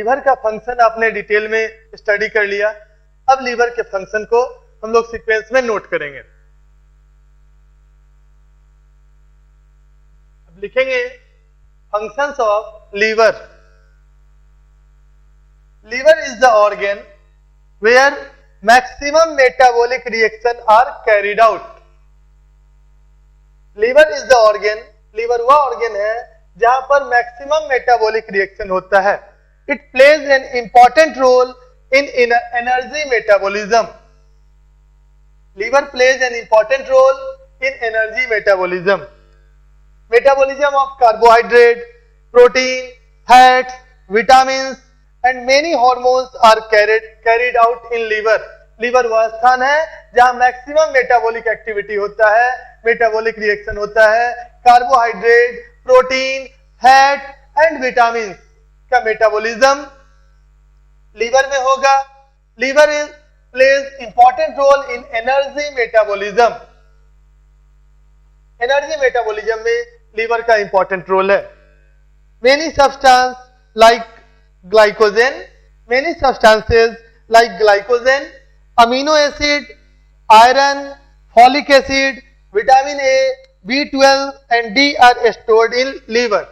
Liver का function आपने detail में स्टडी कर लिया। अब लीवर के फंक्शन को हम लोग सीक्वेंस में नोट करेंगे। अब लिखेंगे functions of liver. Liver is the organ where maximum metabolic reaction are carried out. Liver is the organ, liver वह ऑर्गन है जहां पर मैक्सिमम मेटाबॉलिक रिएक्शन होता है। It plays an important role in energy metabolism. Liver plays an important role in energy metabolism. Metabolism of carbohydrate, protein, fats, vitamins and many hormones are carried out in liver. Liver वह स्थान है जहां maximum metabolic activity होता है, metabolic reaction होता है। Carbohydrate, protein, fat and vitamin का metabolism liver में होगा। Liver is plays important role in energy metabolism. Energy metabolism में लीवर का इंपॉर्टेंट रोल है। Many substance like glycogen, many substances like glycogen, amino acid, iron, folic acid, vitamin A, B12 and D are stored in liver.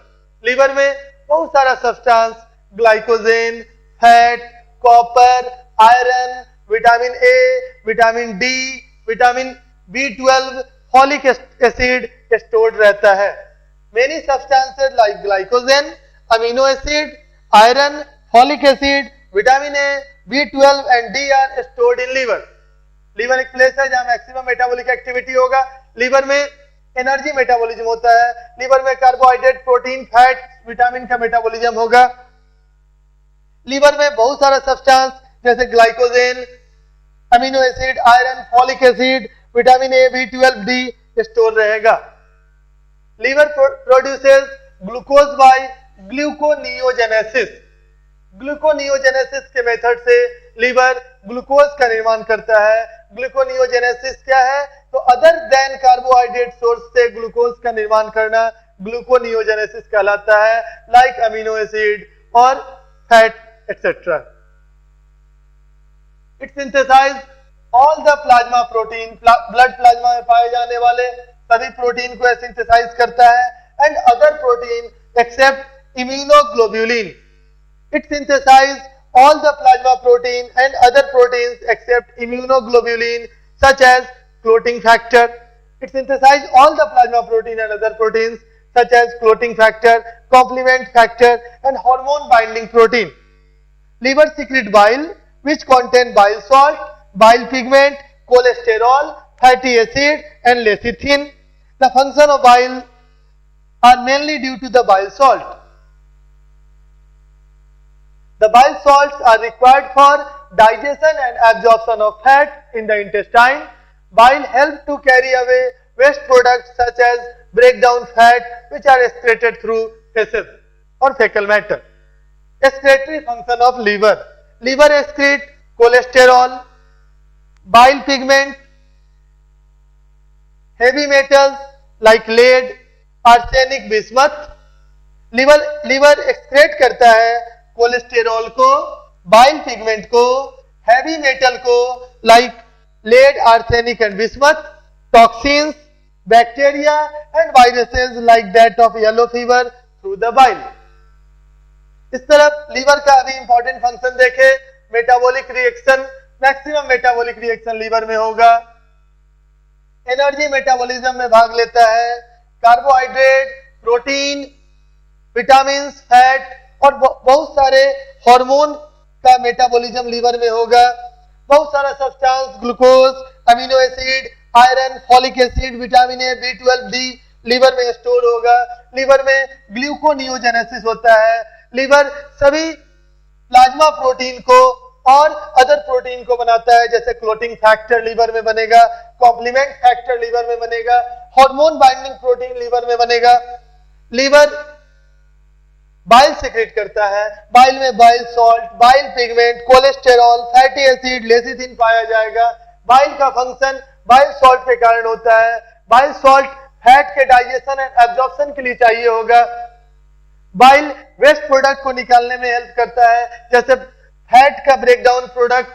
Liver में बहुत सारा substance, glycogen, fat, copper, iron, vitamin A, vitamin D, vitamin B12, folic acid stored रहता है। Many substances like glycogen, amino acid, iron, folic acid, vitamin A, B12 and D are stored in liver. Liver एक place है जहां maximum metabolic activity होगा। Liver में energy metabolism होता है। Liver में कार्बोहाइड्रेट, प्रोटीन, फैट, विटामिन का metabolism होगा। लीवर में बहुत सारा सब्सटेंस जैसे glycogen, amino acid, iron, folic acid, vitamin A, B12, D store रहेगा। Liver produces glucose by gluconeogenesis. Gluconeogenesis के मेथड से लीवर ग्लूकोज का निर्माण करता है। ग्लूकोनियोजेनेसिस क्या है? तो अदर देन कार्बोहाइड्रेट सोर्स से ग्लूकोज का निर्माण करना ग्लूकोनियोजेनेसिस कहलाता है, लाइक अमीनो एसिड और fat etcetera. It synthesize all the plasma protein, blood plasma में पाए जाने वाले सभी प्रोटीन को सिंथेसाइज करता है, and other protein except immunoglobulin. It synthesizes all the plasma protein and other proteins except immunoglobulin such as clotting factor. It synthesizes all the plasma protein and other proteins such as clotting factor, complement factor and hormone binding protein. Liver secrete bile which contain bile salt, bile pigment, cholesterol, fatty acid and lecithin. The function of bile are mainly due to the bile salt. The bile salts are required for digestion and absorption of fat in the intestine. Bile helps to carry away waste products such as breakdown fat which are excreted through feces or fecal matter. Excretory function of liver. Liver excrete cholesterol, bile pigment, heavy metals like lead, arsenic, bismuth. Liver excrete करता है cholesterol को, bile pigment को, heavy metal को like lead, arsenic and bismuth, toxins, bacteria and viruses like that of yellow fever through the bile. इस तरफ liver का अभी important function देखे, metabolic reaction, maximum metabolic reaction liver में होगा। एनर्जी मेटाबॉलिज्म में भाग लेता है। कार्बोहाइड्रेट, प्रोटीन, विटामिन, फैट और बहुत सारे हार्मोन का मेटाबॉलिज्म लीवर में होगा। बहुत सारा substance, glucose, amino acid, iron, folic acid, vitamin A, B12, D liver में स्टोर होगा। लीवर में ग्लूकोनियोजेनेसिस होता है। लीवर सभी प्लाज्मा प्रोटीन को और अदर प्रोटीन को बनाता है, जैसे क्लोटिंग फैक्टर लीवर में बनेगा, कॉम्प्लीमेंट फैक्टर लीवर में बनेगा, हार्मोन बाइंडिंग प्रोटीन लीवर में बनेगा। लीवर बाइल सेक्रेट करता है। बाइल में bile salt, bile pigment, cholesterol, fatty acid, lecithin पाया जाएगा। बाइल का फंक्शन बाइल सॉल्ट के कारण होता है। बाइल सॉल्ट फैट के डाइजेशन एंड एब्जॉर्प्शन के लिए चाहिए होगा। बाइल वेस्ट प्रोडक्ट को निकालने में हेल्प करता है, जैसे फैट का ब्रेकडाउन प्रोडक्ट,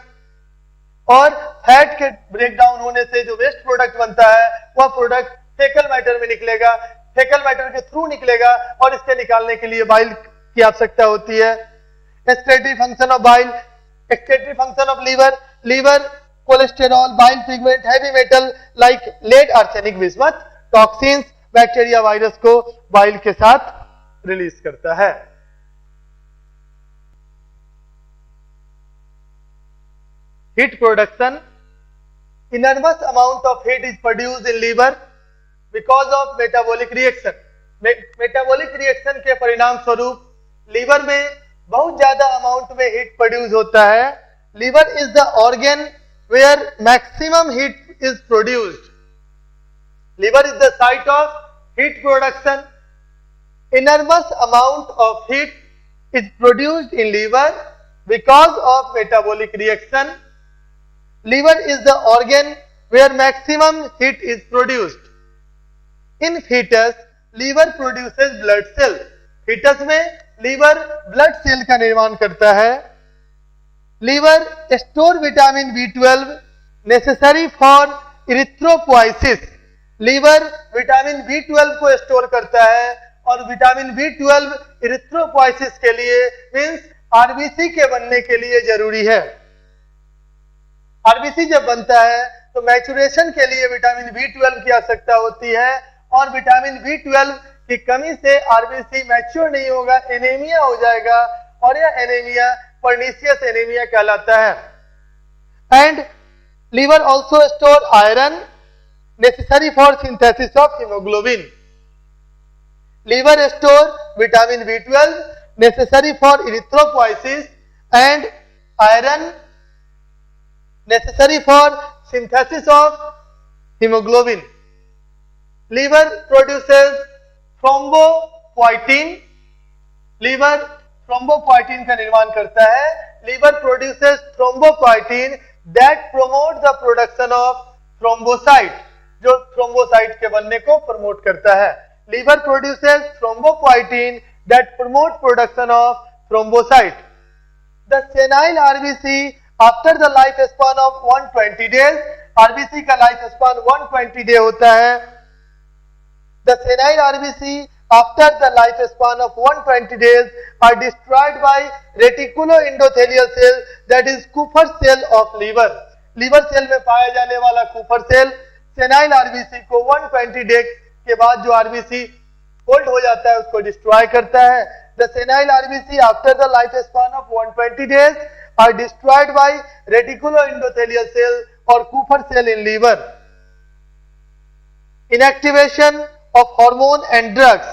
और फैट के ब्रेकडाउन होने से जो वेस्ट प्रोडक्ट बनता है वह प्रोडक्ट फेकल मैटर में निकलेगा, फेकल मैटर के थ्रू निकलेगा और इसके निकालने के लिए बाइल की आवश्यकता होती है। Excretory function of bile, excretory function of liver, liver cholesterol, bile pigment, heavy metal like lead, arsenic, bismuth, toxins, bacteria, virus को बाइल के साथ रिलीज करता है। Heat production, enormous amount of heat is produced in liver because of metabolic reaction. Metabolic reaction के परिणाम स्वरूप liver में बहुत ज्यादा अमाउंट में हीट प्रोड्यूस होता है। Liver is the organ where maximum heat is produced. Liver is the site of heat production. enormous amount of heat is produced in liver because of metabolic reaction. Liver is the organ where maximum heat is produced. In fetus, liver produces blood cell. Fetus में liver blood cell का निर्माण करता है। Liver store vitamin B12 necessary for erythropoiesis. Liver vitamin B12 को store करता है और vitamin B12 erythropoiesis के लिए मींस आरबीसी के बनने के लिए जरूरी है। आरबीसी जब बनता है तो मैचुरेशन के लिए विटामिन B12 की आवश्यकता होती है और विटामिन B12 की कमी से आरबीसी मैच्योर नहीं होगा, एनीमिया हो जाएगा और यह एनीमिया पर्निशियस एनीमिया कहलाता है। And liver also store iron necessary for synthesis of haemoglobin. Liver store vitamin B12 necessary for erythropoiesis and iron necessary for synthesis of hemoglobin. Liver produces thrombopoietin. Liver thrombopoietin का निर्माण करता है। Liver produces thrombopoietin that promote the production of thrombocyte, जो thrombocyte के बनने को promote करता है। Liver produces thrombopoietin that promote production of thrombocyte. The senile RBC after the lifespan of 120 days, RBC का लाइफ स्पान 120 डे होता है। The senile RBC after the lifespan of 120 days are destroyed by reticuloendothelial cell, that is Kupffer cell of liver. Liver cell में पाया जाने वाला Kupffer cell senile RBC को 120 day के बाद जो आरबीसी होल्ड हो जाता है उसको डिस्ट्रॉय करता है। The senile RBC after the life span of 120 days are destroyed by reticuloendothelial cell और Kupffer cell in liver. Inactivation of hormone and drugs,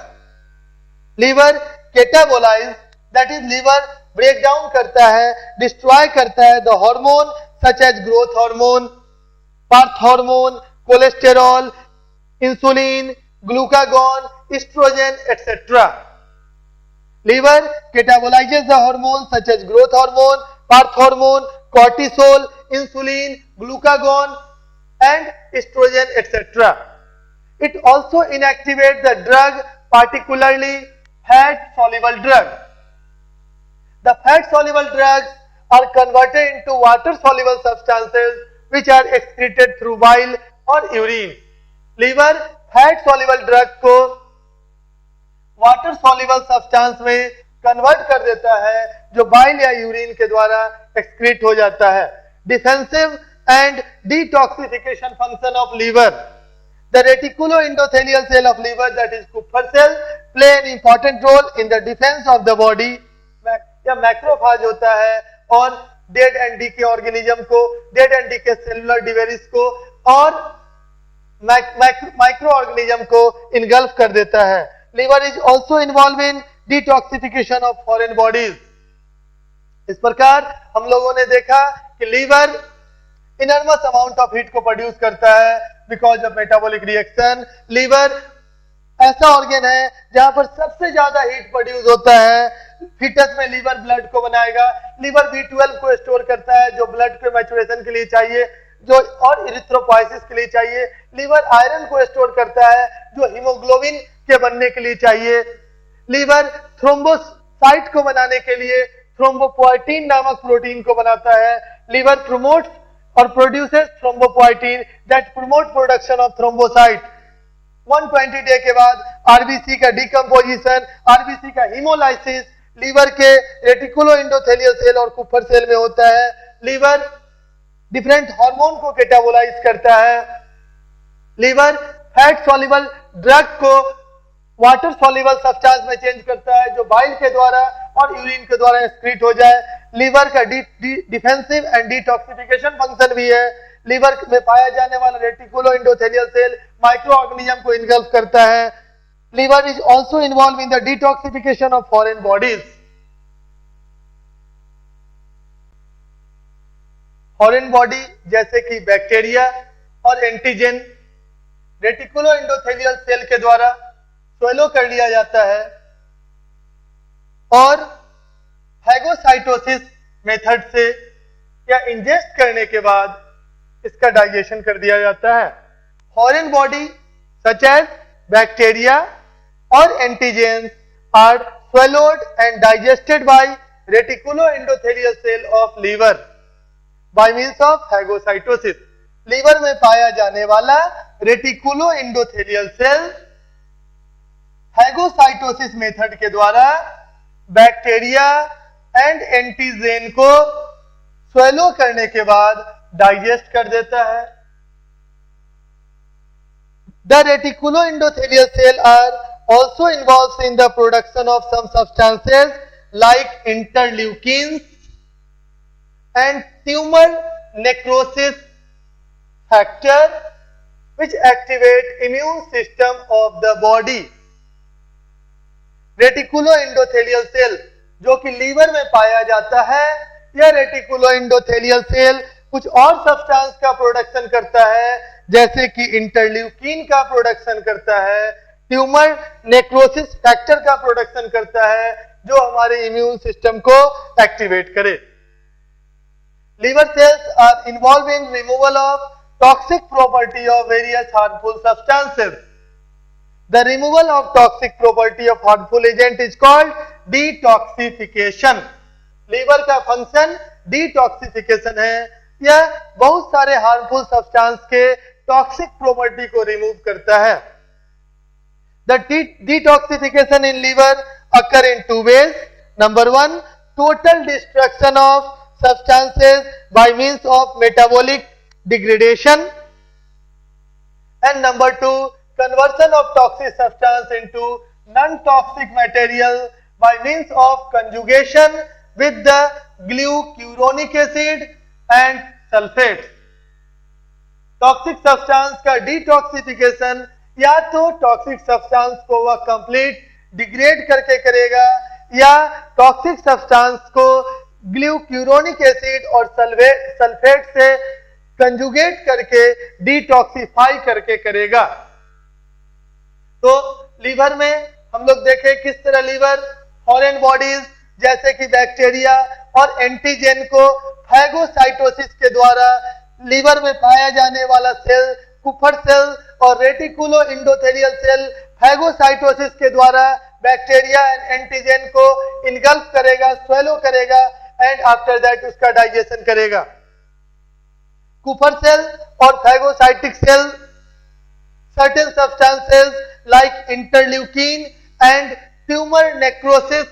liver catabolise, that is liver break down करता है, destroy करता है the hormone such as growth hormone, parathormone, cholesterol, insulin, glucagon, estrogen, etc. Liver catabolizes the hormones such as growth hormone, path hormone, cortisol, insulin, glucagon and estrogen, etc. It also inactivates the drug, particularly fat soluble drug. The fat soluble drugs are converted into water soluble substances which are excreted through bile or urine. Liver fat soluble drug को water soluble substance में convert कर देता है जो bile या urine के द्वारा excrete हो जाता है। Defensive and detoxification function of liver, the reticuloendothelial cell of liver that is Kupffer cell play an important role in the defence of the body. यह मैक्रोफाज होता है और डेड एंड डीके ऑर्गेनिज्म को, dead and decay cellular debris को और microorganism को engulf कर देता है। Liver is also involve in detoxification of foreign bodies. इस प्रकार हम लोगों ने देखा कि liver enormous amount of heat को प्रोड्यूस करता है because of metabolic reaction. Liver ऐसा ऑर्गन है जहां पर सबसे ज्यादा हीट प्रोड्यूस होता है। फीटस में लीवर ब्लड को बनाएगा, लीवर B12 को स्टोर करता है जो ब्लड के मैचुरेशन के लिए चाहिए, जो और इरिथ्रोपोइसिस के लिए चाहिए। लीवर आयरन को स्टोर करता है जो हीमोग्लोबिन के बनने के लिए चाहिए। लीवर थ्रोम्बोसाइट को बनाने के लिए थ्रोम्बोपोएटिन नामक प्रोटीन को बनाता है. लीवर प्रमोट्स और produces thrombopoietin that promote production of thrombocyte. 120 day के बाद आरबीसी का डिकम्पोजिशन, आरबीसी का हीमोलाइसिस लीवर के रेटिकुलो एंडोथेलियल सेल और कुपर सेल में होता है. लीवर डिफरेंट हार्मोन को कैटाबोलाइज करता है. लीवर फैट सॉल्युबल ड्रग को वाटर सॉल्युबल सब्सटेंस में चेंज करता है जो बाइल के द्वारा और यूरिन के द्वारा एक्सक्रीट हो जाए. लीवर का डिफेंसिव एंड डिटॉक्सिफिकेशन फंक्शन भी है. लीवर में पाया जाने वाला reticuloendothelial cell microorganism को इनगल्फ करता है. Liver is also involve in the detoxification of foreign bodies. Foreign body जैसे कि बैक्टीरिया और एंटीजन रेटिकुलो एंडोथेलियल सेल के द्वारा स्वेलो कर लिया जाता है और फैगोसाइटोसिस मेथड से या इंजेस्ट करने के बाद इसका डाइजेशन कर दिया जाता है. Foreign body such as bacteria और antigens are swallowed and digested by reticuloendothelial cell of liver by means of phagocytosis. Liver में पाया जाने वाला रेटिकुलोएंडोथेलियल सेल फैगोसाइटोसिस मेथड के द्वारा बैक्टीरिया एंड एंटीजेन को स्वेलो करने के बाद डाइजेस्ट कर देता है. The reticuloendothelial cell are also involved in the production of some substances like interleukins and tumor necrosis factor which activate immune system of the body. Reticuloendothelial cell जो कि liver में पाया जाता है, यह रेटिकुलोएंडोथेलियल सेल कुछ और सब्सटेंस का प्रोडक्शन करता है जैसे कि इंटरल्यूकिन का प्रोडक्शन करता है, ट्यूमर नेक्रोसिस फैक्टर का प्रोडक्शन करता है जो हमारे इम्यून सिस्टम को एक्टिवेट करे. Liver cells are involve in removal of toxic property of various harmful substances. The removal of toxic property of harmful agent is called detoxification. Liver का function detoxification है. यह बहुत सारे हार्मफुल सब्सटेंस के toxic property को remove करता है. The detoxification in liver occur in two ways. Number one, total destruction of substances by means of metabolic degradation, and number two, conversion of toxic substance into non-toxic material by means of conjugation with the glucuronic acid and sulfates. Toxic substance का detoxification या तो toxic substance को वह complete degrade करके करेगा या toxic substance को ग्लूक्यूरोनिक acid और सल्फेट से कंजुगेट करके डिटॉक्सिफाई करके करेगा. तो लीवर में हम लोग देखें किस तरह लीवर फॉरेन बॉडीज जैसे कि बैक्टीरिया और एंटीजेन को फैगोसाइटोसिस के द्वारा लीवर में पाया जाने वाला सेल कुपर सेल और रेटिकुलो एंडोथेलियल सेल फैगोसाइटोसिस के द्वारा बैक्टीरिया एंड एंटीजेन को इनगल्फ करेगा, स्वेलो करेगा एंड आफ्टर दैट उसका डाइजेशन करेगा. कुपर सेल और phagocytic cell certain substances like interleukin and tumor necrosis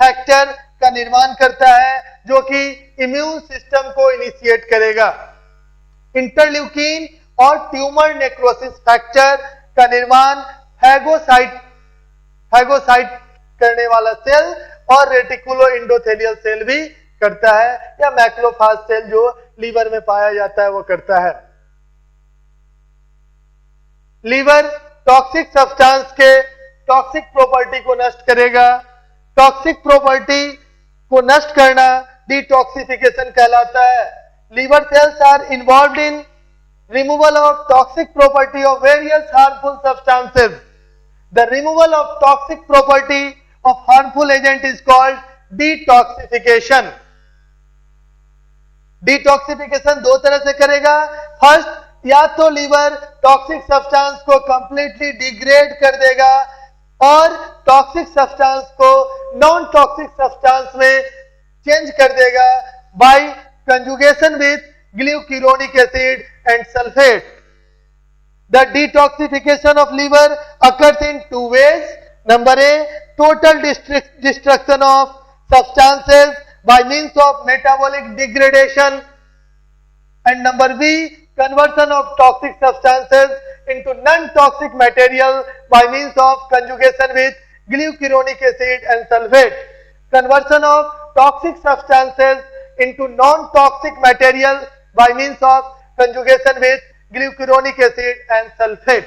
factor का निर्माण करता है जो कि इम्यून सिस्टम को इनिशिएट करेगा. इंटरल्यूकिन और ट्यूमर नेक्रोसिस फैक्टर का निर्माण फैगोसाइट करने वाला सेल और रेटिकुलो एंडोथेलियल सेल भी करता है या मैक्रोफाज सेल जो लीवर में पाया जाता है वो करता है. लीवर टॉक्सिक सब्सटेंस के टॉक्सिक प्रॉपर्टी को नष्ट करेगा. टॉक्सिक प्रॉपर्टी को नष्ट करना डिटॉक्सिफिकेशन कहलाता है. Liver cells are involved in removal of toxic property of various harmful substances. The removal of toxic property of harmful agent is called detoxification. Detoxification दो तरह से करेगा. फर्स्ट, या तो लीवर टॉक्सिक सब्सटेंस को कंप्लीटली डिग्रेड कर देगा और टॉक्सिक सब्सटेंस को नॉन टॉक्सिक सब्सटेंस में चेंज कर देगा by conjugation with glucuronic acid and sulphate. The detoxification of liver occurs in two ways. Number A, total destruction of substances by means of metabolic degradation, and number B, conversion of toxic substances into non-toxic material by means of conjugation with glucuronic acid and sulfate. Conversion of toxic substances into non-toxic material by means of conjugation with glucuronic acid and sulphate.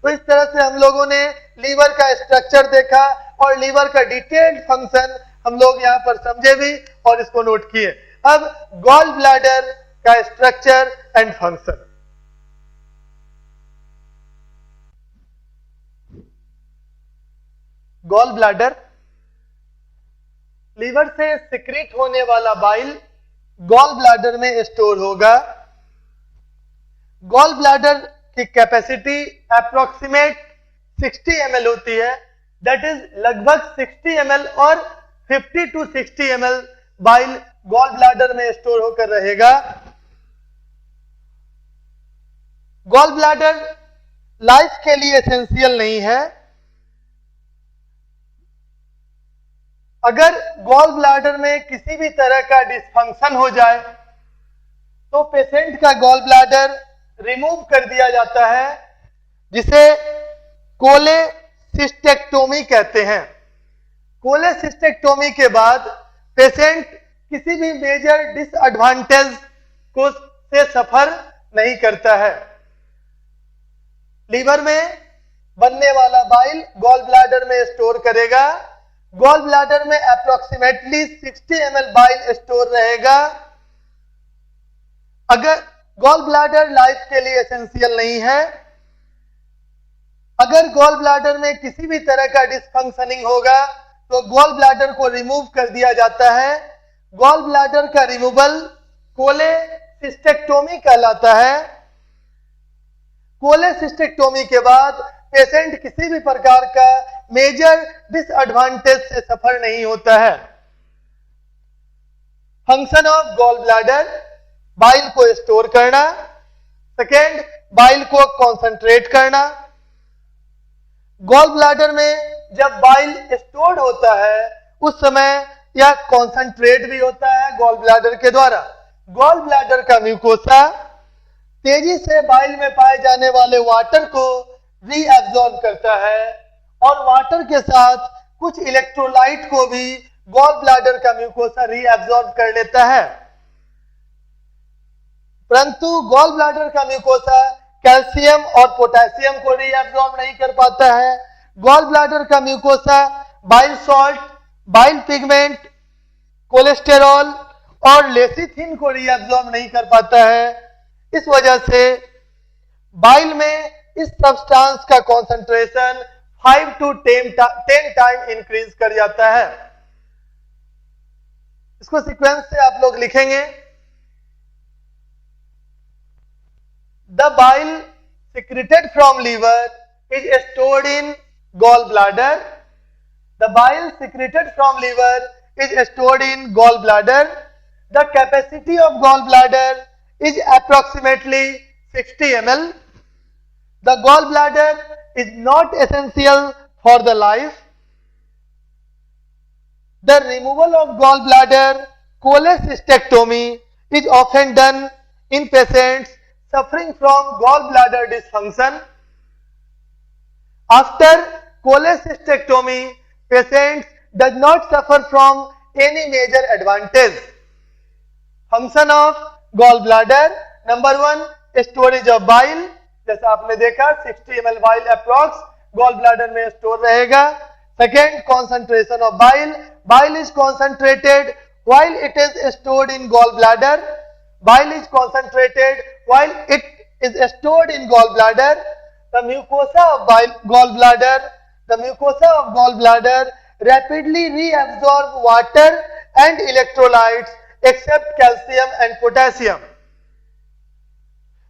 तो इस तरह से हम लोगों ने liver का structure देखा और लीवर का डिटेल्ड फंक्शन हम लोग यहां पर समझे भी और इसको नोट किए. अब गॉल ब्लैडर का structure and function. Gall bladder, liver से सिक्रीट होने वाला बाइल गॉल ब्लैडर में स्टोर होगा. गॉल ब्लैडर की कैपेसिटी अप्रोक्सीमेट 60 ml होती है. दैट इज लगभग 60 ml और 50 to 60 ml bile gall bladder में स्टोर होकर रहेगा. गॉल ब्लैडर लाइफ के लिए एसेंशियल नहीं है. अगर गॉल ब्लैडर में किसी भी तरह का डिसफंक्शन हो जाए तो पेशेंट का गॉल ब्लैडर रिमूव कर दिया जाता है, जिसे कोलेसिस्टेक्टोमी कहते हैं. कोलेसिस्टेक्टोमी के बाद पेशेंट किसी भी मेजर डिसएडवांटेज को से सफर नहीं करता है. लीवर में बनने वाला बाइल गॉल ब्लैडर में स्टोर करेगा. गॉल ब्लैडर में अप्रोक्सीमेटली 60 ml बाइल स्टोर रहेगा. अगर गॉल ब्लैडर लाइफ के लिए एसेंशियल नहीं है, अगर गॉल ब्लैडर में किसी भी तरह का डिसफंक्शनिंग होगा तो गॉल ब्लैडर को रिमूव कर दिया जाता है. गॉल ब्लैडर का रिमूवल कोलेसिस्टेक्टोमी कहलाता है. कोलेसिस्टेक्टोमी के बाद पेशेंट किसी भी प्रकार का मेजर डिसएडवांटेज से सफर नहीं होता है. Function of gall bladder, bile को स्टोर करना. सेकेंड, बाइल को कॉन्सेंट्रेट करना. गॉल ब्लैडर में जब बाइल स्टोर्ड होता है उस समय यह कॉन्सेंट्रेट भी होता है गॉल ब्लैडर के द्वारा. गॉल ब्लैडर का म्यूकोसा तेजी से बाइल में पाए जाने वाले वाटर को रीअब्सॉर्ब करता है और वाटर के साथ कुछ इलेक्ट्रोलाइट को भी गॉल ब्लैडर का म्यूकोसा रीअब्सॉर्ब कर लेता है. परंतु गॉल ब्लैडर का म्यूकोसा कैल्शियम और पोटेशियम को रीअब्सॉर्ब नहीं कर पाता है. गॉल ब्लैडर का mucosa bile salt, bile pigment, cholesterol और लेसिथिन को रीअब्सॉर्ब नहीं कर पाता है. इस वजह से बाइल में इस सब्सटेंस का कंसंट्रेशन 5 to 10 टाइम इंक्रीज कर जाता है. इसको सीक्वेंस से आप लोग लिखेंगे. The bile secreted from liver is stored in gallbladder. The bile secreted from liver is stored in gallbladder. The capacity of gallbladder is approximately 60 ml. The gallbladder is not essential for the life. The removal of gallbladder cholecystectomy is often done in patients suffering from gallbladder dysfunction. After cholecystectomy, patients does not suffer from any major advantage. Function of gallbladder, number 1, storage of bile. जैसा आपने देखा 60 ml bile approx gall bladder में store रहेगा. Second, concentration of bile. Bile is concentrated while it is stored in gall bladder. Bile is concentrated while it is stored in gall bladder. The mucosa of gall bladder rapidly reabsorb water and electrolytes except calcium and potassium.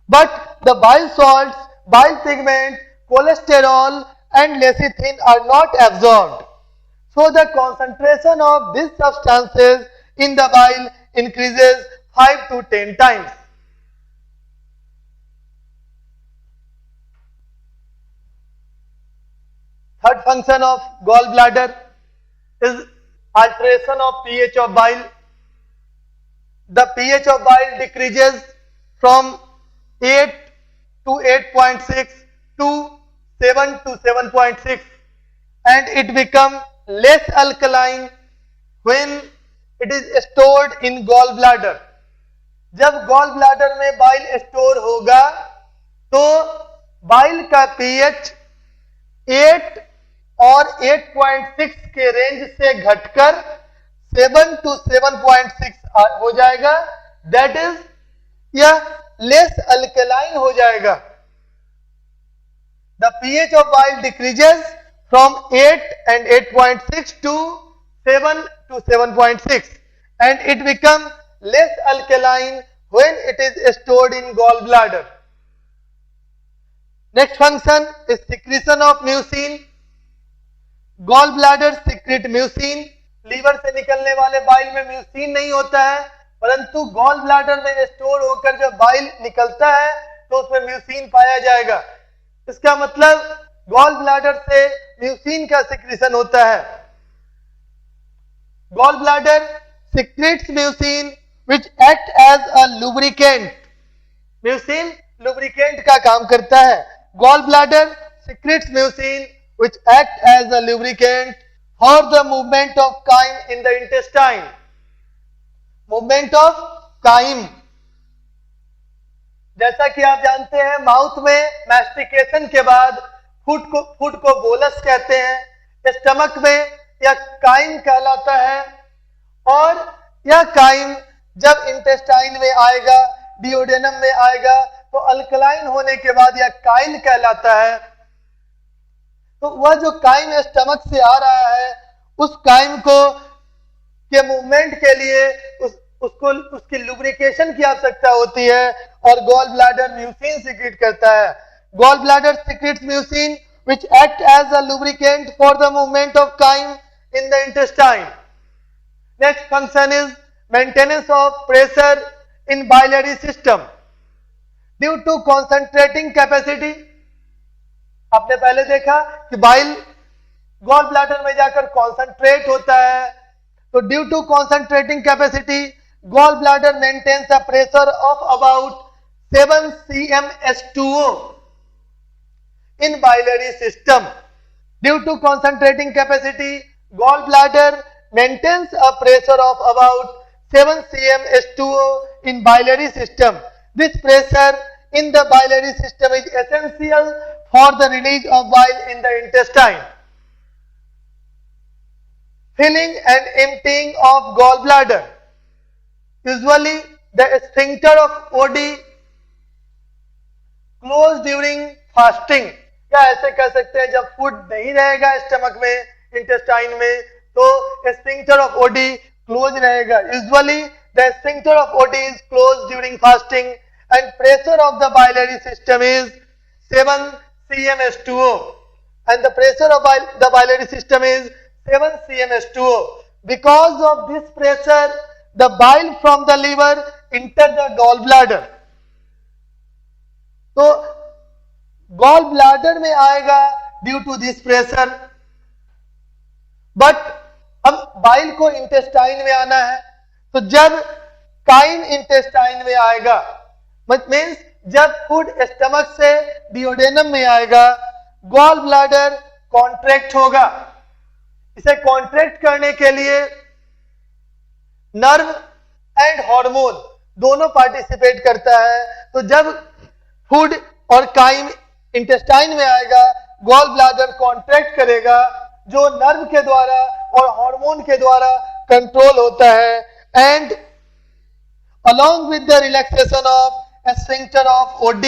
But the bile salts, bile pigment, cholesterol and lecithin are not absorbed. So the concentration of these substances in the bile increases 5 to 10 times. Third function of gallbladder is alteration of pH of bile. The pH of bile decreases from 8 to 8.6 to 7 to 7.6 and it becomes less alkaline when it is stored in gallbladder. जब gallbladder में bile store होगा तो bile का pH 8 और 8.6 के range से घटकर 7 to 7.6 हो जाएगा. दैट इज यह लेस अल्कलाइन हो जाएगा. The pH of bile decreases from 8 and 8.6 to 7 to 7.6 and it becomes less alkaline when it is stored in gallbladder. Next function is secretion of mucin. Gallbladder secrete mucin. Liver से निकलने वाले bile में mucin नहीं होता है, परंतु gall bladder में store होकर जब बाइल निकलता है तो उसमें म्यूसिन पाया जाएगा. इसका मतलब गॉल ब्लैडर से म्यूसिन का सिक्रीशन होता है. Gall bladder secretes mucin which act as a lubricant. Mucin lubricant का काम करता है. Gall bladder secretes mucin which act as a lubricant for the movement of chyme in the intestine. Movement of chyme. जैसा कि आप जानते हैं mouth में मैस्टिकेशन के बाद फूड को बोलस कहते हैं. स्टमक में यह काइम कहलाता है और यह काइम जब इंटेस्टाइन में आएगा, डिओडेनम में आएगा तो अल्कलाइन होने के बाद यह काइल कहलाता है. तो वह जो काइम स्टमक से आ रहा है उस काइम को के मूवमेंट के लिए उसकी लुब्रिकेशन की आवश्यकता होती है और गॉल ब्लैडर म्यूसिन सिक्रेट करता है. Gall bladder secretes mucin which act as a lubricant for the movement of chyme in the intestine. Next function is maintenance of pressure in biliary system due to concentrating capacity. आपने पहले देखा कि bile gall bladder में जाकर concentrate होता है, तो due to concentrating capacity gall bladder maintains a pressure of about 7 cm H2O in biliary system. Due to concentrating capacity, gallbladder maintains a pressure of about 7 cm H2O in biliary system. This pressure in the biliary system is essential for the release of bile in the intestine. Filling and emptying of gallbladder. Usually the sphincter of OD close during fasting. क्या ऐसे कह सकते हैं जब food नहीं रहेगा stomach में intestine में तो स्फिंक्टर ऑफ ओडी क्लोज रहेगा. Usually the sphincter of OD is close during fasting and pressure of the biliary system is 7 cm H2O and the pressure of the biliary system is 7 cm H2O. Because of this pressure the bile from the liver enter the gallbladder. तो gall bladder में आएगा due to this pressure, but अब bile को intestine में आना है तो जब काइम इंटेस्टाइन में आएगा मीन्स जब फूड स्टमक से डिओडेनम में आएगा गॉल ब्लैडर कॉन्ट्रैक्ट होगा. इसे कॉन्ट्रैक्ट करने के लिए नर्व एंड हार्मोन दोनों पार्टिसिपेट करता है. तो जब फूड और काइम इंटेस्टाइन में आएगा गॉल ब्लैडर कॉन्ट्रैक्ट करेगा जो नर्व के द्वारा और हार्मोन के द्वारा कंट्रोल होता है and along with the relaxation of a sphincter of OD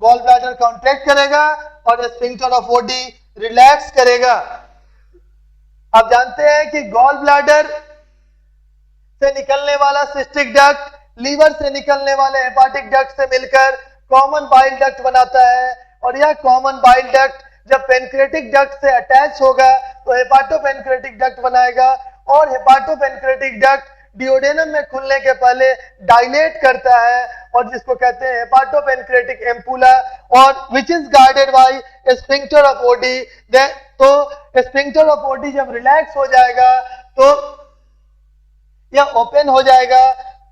gall bladder contract करेगा और sphincter of OD रिलैक्स करेगा. आप जानते हैं कि गॉल ब्लैडर से निकलने वाला सिस्टिक डक्ट लीवर से निकलने वाले हेपाटिक डक्ट से मिलकर कॉमन बाइल डक्ट बनाता है और यह कॉमन बाइल डक्ट जब पेनक्रेटिक डक्ट से अटैच होगा तो हेपाटोपेनक्रेटिक डक्ट बनाएगा और हेपाटोपेनक्रेटिक डक्ट डिओडेनम में खुलने के पहले डायलेट करता है और जिसको कहते हैं हेपाटोपेनक्रेटिक एम्पुला और which is guarded by sphincter of Oddi. तो स्फिंक्टर ऑफ ओडी जब रिलैक्स हो जाएगा तो यह ओपन हो जाएगा।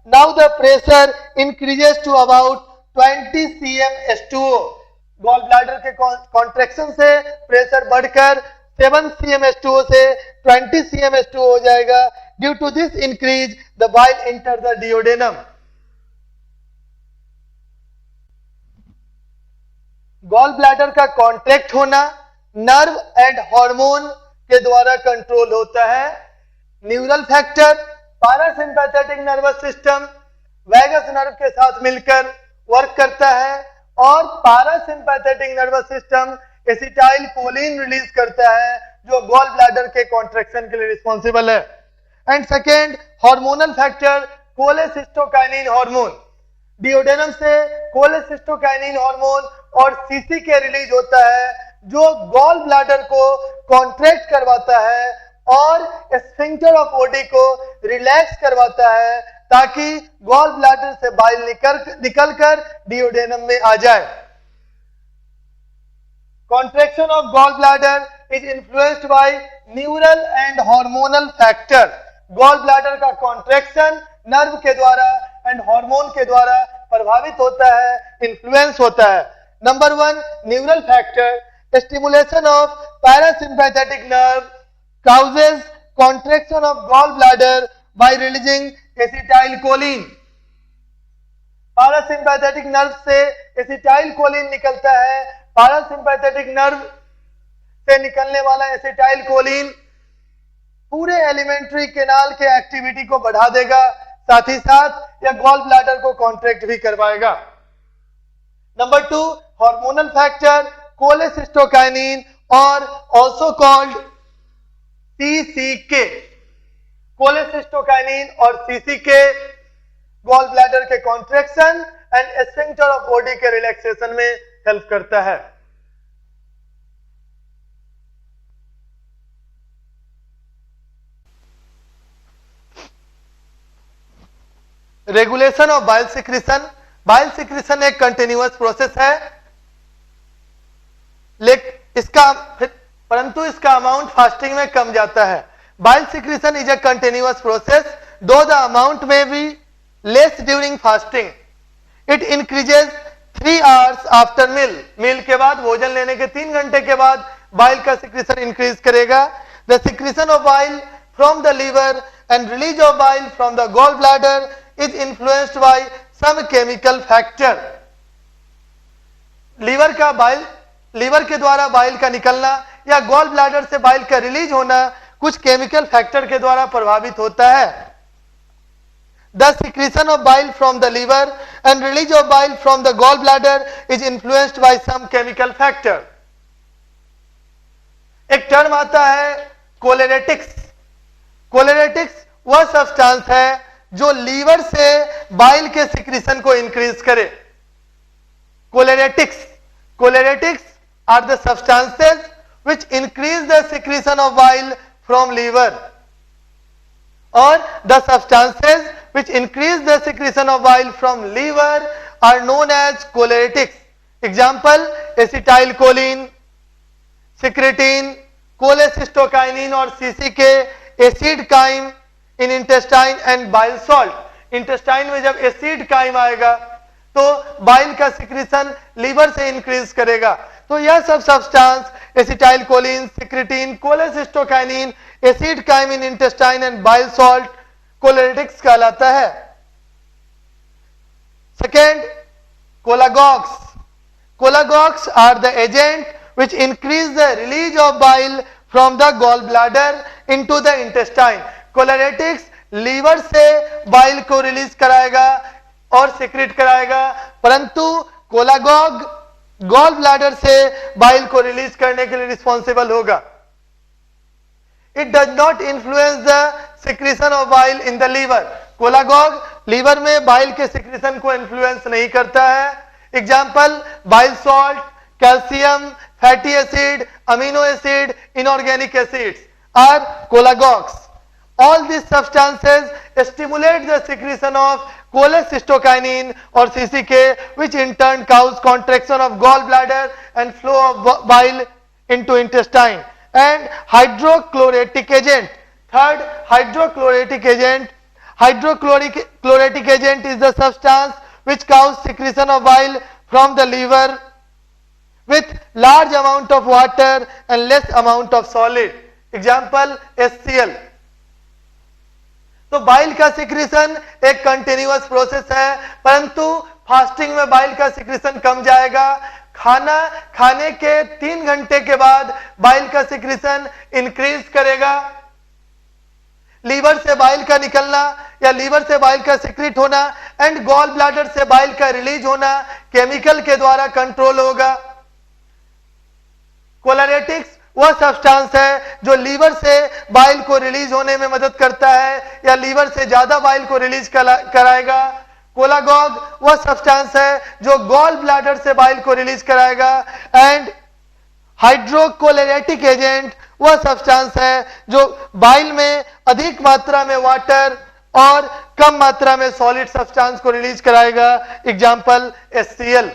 Now the pressure increases to about 20 cm H2O। Gall bladder के कॉन्ट्रैक्शन से प्रेशर बढ़कर 7 cm H2O से 20 cm H2O हो जाएगा। Due to this increase the bile enter the duodenum. Gall bladder का कॉन्ट्रैक्ट होना नर्व एंड हार्मोन के द्वारा कंट्रोल होता है। Neural factor parasympathetic nervous system vagus nerve के साथ मिलकर वर्क करता है और parasympathetic nervous system acetylcholine release करता है जो गॉल ब्लैडर के कॉन्ट्रैक्शन के लिए रिस्पॉन्सिबल है। And second hormonal factor cholecystokinin hormone. Duodenum से कोलेसिस्टोकाइनिन हार्मोन और सीसीके रिलीज होता है जो गॉल ब्लैडर को कॉन्ट्रैक्ट करवाता है और स्फिंक्टर ऑफ ओडी को रिलैक्स करवाता है ताकि गॉल ब्लैडर से बाइल निकलकर डिओडेनम में आ जाए। Contraction of gall bladder is influenced by neural and hormonal factor. Gall bladder का कॉन्ट्रैक्शन नर्व के द्वारा एंड हार्मोन के द्वारा प्रभावित होता है, इन्फ्लुएंस होता है। Number 1 neural factor stimulation of parasympathetic nerve causes contraction of gallbladder by releasing acetylcholine। Parasympathetic nerve से एसिटाइलकोलिन निकलता है। पैरासिम्पैथेटिक नर्व से निकलने वाला एसिटाइलकोलिन पूरे एलिमेंट्री कैनाल के एक्टिविटी को बढ़ा देगा, साथ ही साथ यह गॉल ब्लैडर को कॉन्ट्रैक्ट भी करवाएगा। नंबर 2 हार्मोनल फैक्टर कोलेसिस्टोकाइनिन और ऑल्सो कॉल्ड सीसीके। कोलेसिस्टोकाइनिन और सीसीके गॉल ब्लैडर के contraction and sphincter of Oddi के रिलैक्सेशन में हेल्प करता है। Regulation of bile secretion. Bile secretion एक कंटिन्यूअस प्रोसेस है परंतु इसका अमाउंट फास्टिंग में कम जाता है। Bile secretion is a continuous process though the amount may be less during fasting. It increases 3 hours after meal के बाद भोजन लेने के 3 घंटे के बाद बाइल का सिक्रीशन इंक्रीज करेगा। The secretion of bile from the liver and release of bile from the gall bladder is influenced by some chemical factor. Liver के द्वारा बाइल का निकलना या गॉल ब्लैडर से बाइल का रिलीज होना कुछ केमिकल फैक्टर के द्वारा प्रभावित होता है। The secretion of bile from the liver and release of bile from the gall bladder is influenced by some chemical factor. एक टर्म आता है कोलेरेटिक्स। कोलेरेटिक्स वह सब्सटेंस है जो लीवर से बाइल के सिक्रीशन को इंक्रीज करे। कोलेरेटिक्स are the substances which increase the secretion of bile from liver, or the substances which increase the secretion of bile from liver are known as choleretics. Example acetylcholine, secretin, cholecystokinin और CCK, acid chyme in intestine and bile salt। Intestine में जब acid crime आएगा तो bile का secretion liver से increase करेगा। तो यह सब substance acetylcholine, secretin, cholecystokinin, acid chyme in intestine and bile salt choleretics कहलाता है। Second cholagogues. Cholagogues are the agent which increase the release of bile from the gallbladder into the intestine। Choleretics liver से bile को release कराएगा और secrete कराएगा, परंतु cholagogue gall bladder से bile को रिलीज करने के लिए रिस्पॉन्सिबल होगा। It does not influence the secretion of bile in the liver. Cholagogue liver में बाइल के सिक्रीशन को इन्फ्लुएंस नहीं करता है। Example bile salt calcium, fatty acid, amino acid, inorganic acids are cholagogues. All these substances stimulate the secretion of cholecystokinin or CCK, which in turn cause contraction of gallbladder and flow of bile into intestine. And hydrochloric agent, third hydrochloric agent. Hydrochloric agent is the substance which causes secretion of bile from the liver with large amount of water and less amount of solid. Example HCl. तो bile का secretion एक continuous process है, परंतु fasting में bile का secretion कम जाएगा। खाना खाने के 3 घंटे के बाद बाइल का सिक्रीशन इंक्रीज करेगा। लीवर से बाइल का निकलना या लीवर से बाइल का सिक्रीट होना एंड गॉल ब्लैडर से बाइल का रिलीज होना केमिकल के द्वारा कंट्रोल होगा। कोलेरेटिक्स वह सब्सटेंस है जो लीवर से बाइल को रिलीज होने में मदद करता है या लीवर से ज्यादा बाइल को रिलीज कराएगा। कोलागॉग वह सब्सटेंस है जो गॉल ब्लैडर से बाइल को रिलीज कराएगा। एंड हाइड्रोकोलेरेटिक एजेंट वह सब्सटेंस है जो बाइल में अधिक मात्रा में वाटर और कम मात्रा में सॉलिड सब्सटेंस को रिलीज कराएगा। Example HCl।